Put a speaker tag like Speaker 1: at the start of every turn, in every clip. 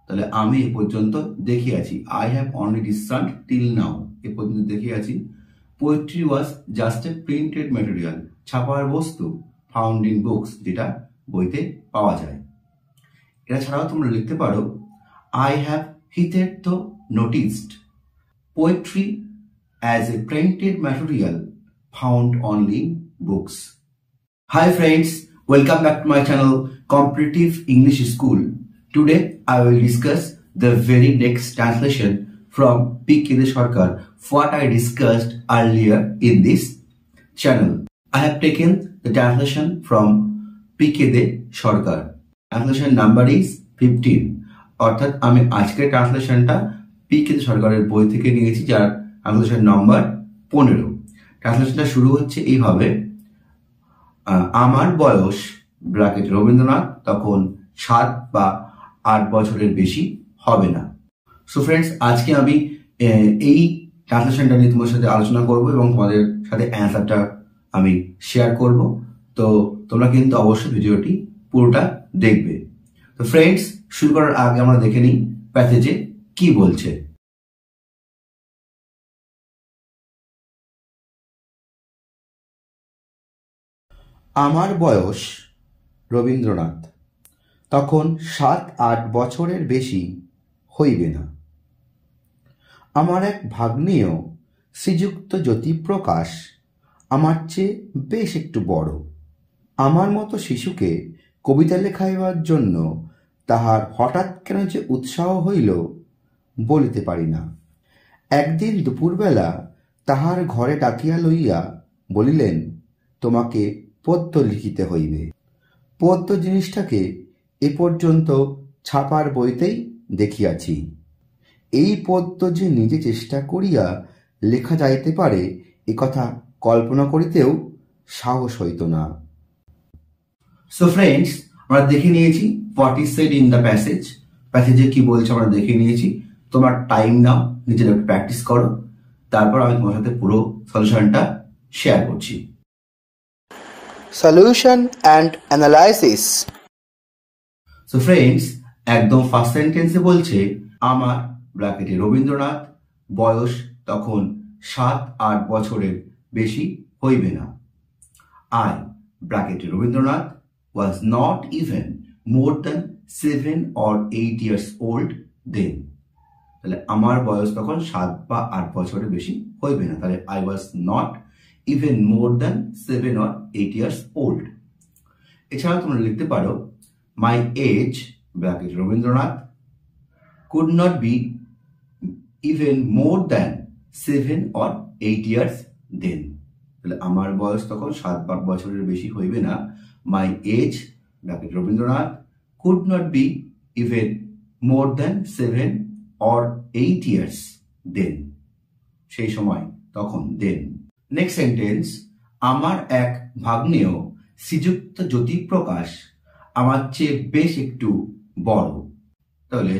Speaker 1: তাহলে আমি এ পর্যন্ত দেখিয়েছি। I have only discern till now, এ পর্যন্ত দেখিয়েছি। Poetry was just a printed material, ছাপার বস্তু, ফাউন্ড ইন বুকস, যেটা বইতে পাওয়া যায়। এটা ছাড়াও তোমরা লিখতে পারো I have hitherto noticed poetry as a printed material found only in books. Hi friends, welcome back to my channel Competitive English School. Today I will discuss the very next translation from P.K. Sarkar, what I discussed earlier in this channel. I have taken the translation from P.K. Sarkar. Translation number is 15. অর্থাৎ আমি আজকের ট্রান্সলেশনটা PK. সরকারের বই থেকে নিয়েছি, যার translation নম্বর 15। ট্রান্সলেশনটা শুরু হচ্ছে এইভাবে, আমার বয়স ব্র্যাকেট রবীন্দ্রনাথ তখন 7 বা 8 বছরের বেশি হবে না। সো ফ্রেন্ডস, আজকে আমি এই ট্রান্সলেশনটা নিয়ে তোমাদের সাথে আলোচনা করব এবং তোমাদের সাথে অ্যান্সারটা আমি শেয়ার করব। তো তোমরা কিন্তু অবশ্যই ভিডিওটি পুরোটা দেখবে। তো ফ্রেন্ডস, শুরু করার আগে আমরা দেখে নিই প্যাসেজে কি বলছে। আমার বয়স রবীন্দ্রনাথ তখন 7-8 বছরের বেশি হইবে না। আমার এক ভাগ্নেয় শ্রীযুক্ত জ্যোতিপ্রকাশ আমার চেয়ে বেশ একটু বড়। আমার মতো শিশুকে কবিতা লেখাইবার জন্য তাহার হঠাৎ কেন যে উৎসাহ হইল বলিতে পারি না। একদিন দুপুরবেলা তাহার ঘরে ডাকিয়া লইয়া বলিলেন, তোমাকে পদ্য লিখিতে হইবে। পদ্য জিনিসটাকে এ পর্যন্ত ছাপার বইতেই দেখিয়াছি। এই পদ্য যে নিজে চেষ্টা করিয়া লেখা যাইতে পারে এ কথা কল্পনা করিতেও সাহস হইত না। সো ফ্রেন্ডস, আমরা দেখে নিয়েছি what is said in the passage. প্যাসেজে কি বলছে আমরা দেখে নিয়েছি। তোমার টাইম নাও, নিজেরা প্র্যাকটিস করো, তারপর আমি তোমার সাথে পুরো সলিউশনটা শেয়ার করছি।
Speaker 2: Solution and analysis.
Speaker 1: So friends, একদম ফার্স্ট সেন্টেন্সে বলছে আমার ব্র্যাকেটে রবীন্দ্রনাথ বয়স তখন 7-8 বছরের বেশি হইবে না। আই ব্র্যাকেটে Rabindranath was not even more than 7 or 8 years old then. তাহলে আমার বয়স তখন 7 বা 8 বছরের বেশি হইবে না। তাহলে I was not even more than 7 or 8 years old. এছাড়া তোমরা লিখতে পারো my age bracket Rabindranath could not be even more than 7 or 8 years then. তাহলে আমার বয়স তখন 7 বছরের বেশি হইবে না। My age bracket Rabindranath could not be even more than 7 or 8 years then. সেই সময় তখন then. নেক্সট সেন্টেন্স, আমার এক ভাগ্নেয় শ্রীযুক্ত জ্যোতিপ্রকাশ আমার চেয়ে বেশ একটু বড়। তাহলে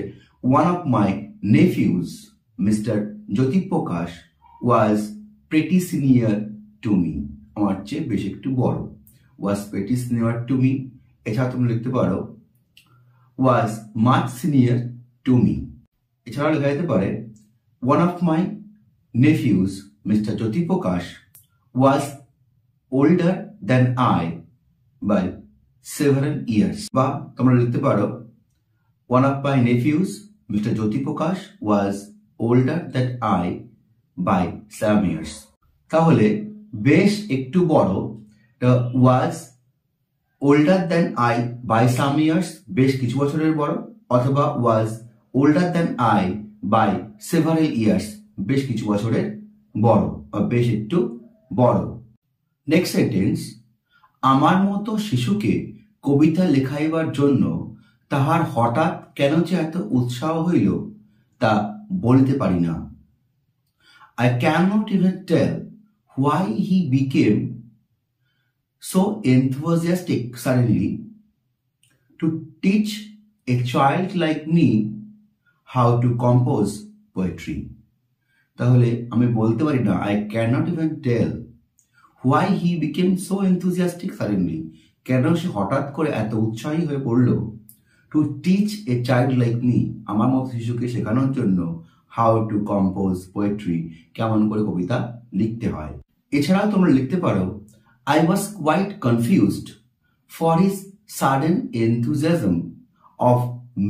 Speaker 1: one of my nephews, Mr. Jyotiprakash was pretty senior to me. আমার চেয়ে বেশ একটু বড়। was pretty senior to me. এছাড়া তুমি লিখতে পারো was much senior to me. এছাড়া লেখা যেতে পারে one of my nephews, Mr. Jyotiprakash was older than I by several years. বা তোমরা লিখতে পারো one of my nephews, Mr. Jyotiprakash was older than I by some years. তাহলে বেশ একটু বড় was older than I by some years, বেশ কিছু বছরের বড়, অথবা was older than I by several years, বেশ কিছু বছরের বড় বা বেশ একটু বড়। নেক্সট সেন্টেন্স, আমার মতো শিশুকে কবিতা লেখাইবার জন্য তাহার হঠাৎ কেন যে এত উৎসাহ হইল তা বলিতে পারি না। I cannot even tell why he became so enthusiastic suddenly to teach a child like me how to compose poetry. তাহলে আমি বলতে পারি না I cannot even tell why he became so enthusiastic suddenly, কেন সে হঠাৎ করে এত উৎসাহী হয়ে পড়ল to teach a child like me, আমার মতো শিশুকে শেখানোর জন্য হাউ টু কম্পোজ পোয়েট্রি, কেমন করে কবিতা লিখতে হয়। এছাড়াও তোমরা লিখতে পারো I was quite confused for his sudden enthusiasm of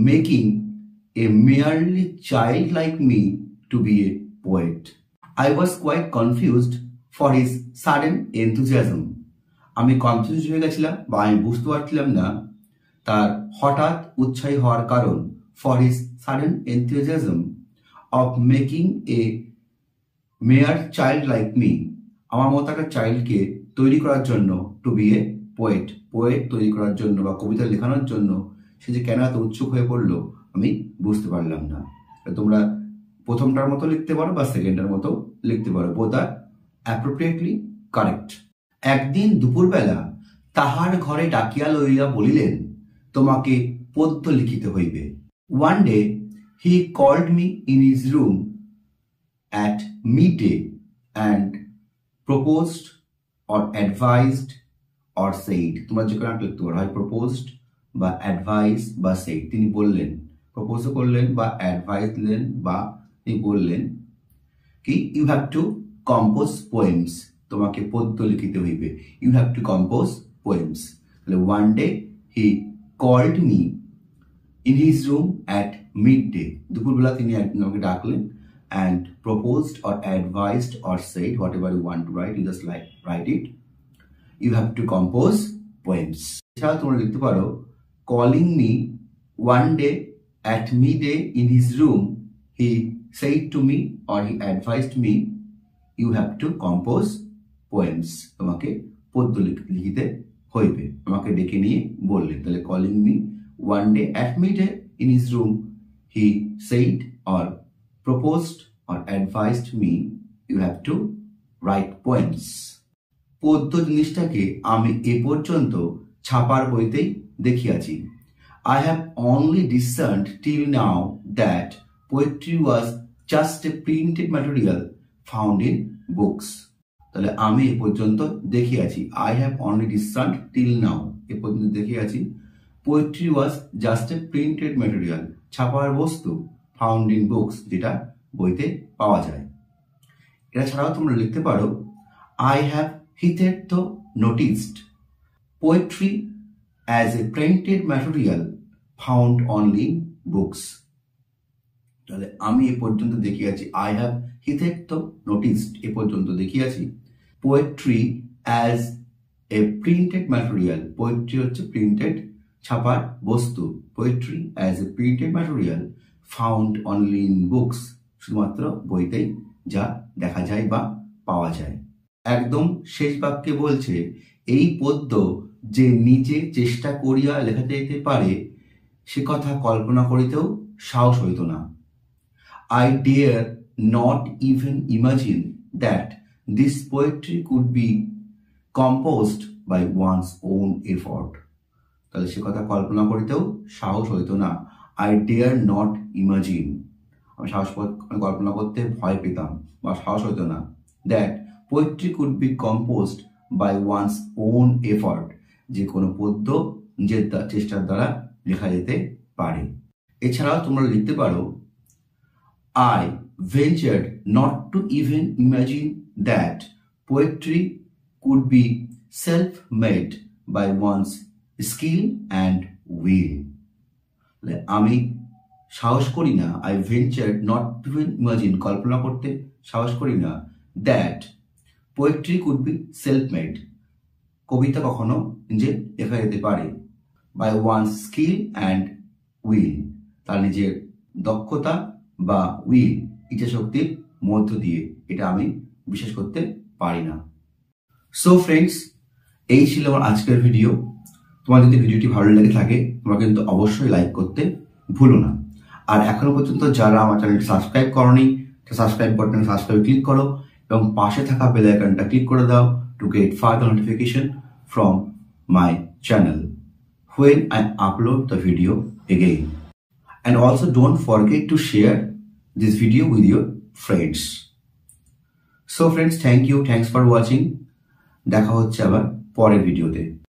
Speaker 1: making a merely child like me to be a poet. I was quite confused for his sudden enthusiasm. আমি confuse হয়ে গেছিলাম বা আমি বুঝতে পারছিলাম না তার হঠাৎ উৎসাহী হওয়ার কারণ। For his sudden enthusiasm of making a mere child like me, আমার মতো একটা চাইল্ডকে তৈরি করার জন্য, to be a poet, poet তৈরি করার জন্য বা কবিতা লেখানোর জন্য সে যে কেন এত উৎসুক হয়ে পড়লো আমি বুঝতে পারলাম না। তোমরা প্রথমটার মতো লিখতে পারো বা সেকেন্ডটার মতো লিখতে পারো, বোথ আর অ্যাপ্রোপ্রিয়েটলি কারেক্ট। একদিন দুপুরবেলা তাহার ঘরে ডাকিয়া লইয়া বলিলেন, তোমাকে পদ্য লিখিতে হইবে। One day he called me in his room at midday and proposed or advised or said, তোমরা যে কোনো একটা লিখতে পারো, হয় প্রপোজড বা অ্যাডভাইস বা সেইড। তিনি বললেন, প্রপোজ করলেন বা অ্যাডভাইস দিলেন বা তিনি বললেন কি you have to compose poems, তোমাকে পদ্য লিখিতে হইবে। You have to compose poems. তাহলে one day he called me in his room at midday, দুপুরবেলা তিনি একদিন আমাকে ডাকলেন, and proposed or advised or said, whatever you want to write, you just like write it, you have to compose poems. এছাড়া তোমরা লিখতে পারো calling me one day at midday in his room he said to me or he advised me you have to compose poems, তোমাকে পদ্য লিখিতে হইবে, আমাকে ডেকে নিয়ে বললেন। তাহলে calling me one day at midday in his room he said or proposed or advised me you have to write poems। পদ্য জিনিসটাকে আমি এ পর্যন্ত ছাপার বইতেই দেখিয়াছি। I have only discerned till now that poetry was just a printed material found in books। তাহলে আমি এ পর্যন্ত দেখিয়াছি, I have only discerned till now, এ পর্যন্ত দেখিয়াছি, poetry was just a printed material, ছাপার বস্তু, found in books, যেটা বইতে পাওয়া যায়। এটা ছাড়াও তোমরা লিখতে পারো I have hitherto noticed poetry as a printed material found only in books। তাহলে আমি এ পর্যন্ত দেখিয়াছি, আই হ্যাভ হিথেরতো নোটিসড, এ পর্যন্ত দেখিয়াছি, poetry as a printed material, poetry হচ্ছে প্রিন্টেড ছাপার বস্তু, poetry as a printed material found only in books, শুধুমাত্র বইতেই যা দেখা যায় বা পাওয়া যায়। একদম শেষ বাক্যে বলছে এই পদ্য যে নিজে চেষ্টা করিয়া লেখা যাইতে পারে সে কথা কল্পনা করিতেও সাহস হইত না। I dare not even imagine that this poetry could be composed by one's own effort। তাহলে সে কথা কল্পনা করিতেও সাহস হইত না। I dare not imagine, আমি কল্পনা করতে ভয় পেতাম বা সাহস হইত না। That poetry could be composed by one's own effort, যে কোনো পদ্য নিজের চেষ্টার দ্বারা লেখা যেতে পারে। এছাড়াও তোমরা লিখতে পারো I ventured not to even imagine that poetry could be self-made by one's skill and will। আমি সাহস করি না, I ventured not to even imagine, কল্পনা করতে সাহস করি না, that poetry could be self-made, কবিতা কখনো নিজে লেখা যেতে পারে, by one's skill and will, তার নিজের দক্ষতা বা উইল, ইচ্ছা শক্তির মধ্য দিয়ে, এটা আমি বিশ্বাস করতে পারি না। সো ফ্রেন্ডস, এই ছিল আমার আজকের ভিডিও। তোমার যদি ভিডিওটি ভালো লেগে থাকে তোমরা কিন্তু অবশ্যই লাইক করতে ভুলো না। আর এখনো পর্যন্ত যারা আমার চ্যানেলটি সাবস্ক্রাইব করোনি, সাবস্ক্রাইব বাটনে সাবস্ক্রাইব ক্লিক করো এবং পাশে থাকা বেল আইকনটা ক্লিক করে দাও to get further notification from my channel when I upload the video again. And also don't forget to share this video with your friends. So friends, thanks for watching. দেখা হচ্ছে আবার পরের ভিডিওতে।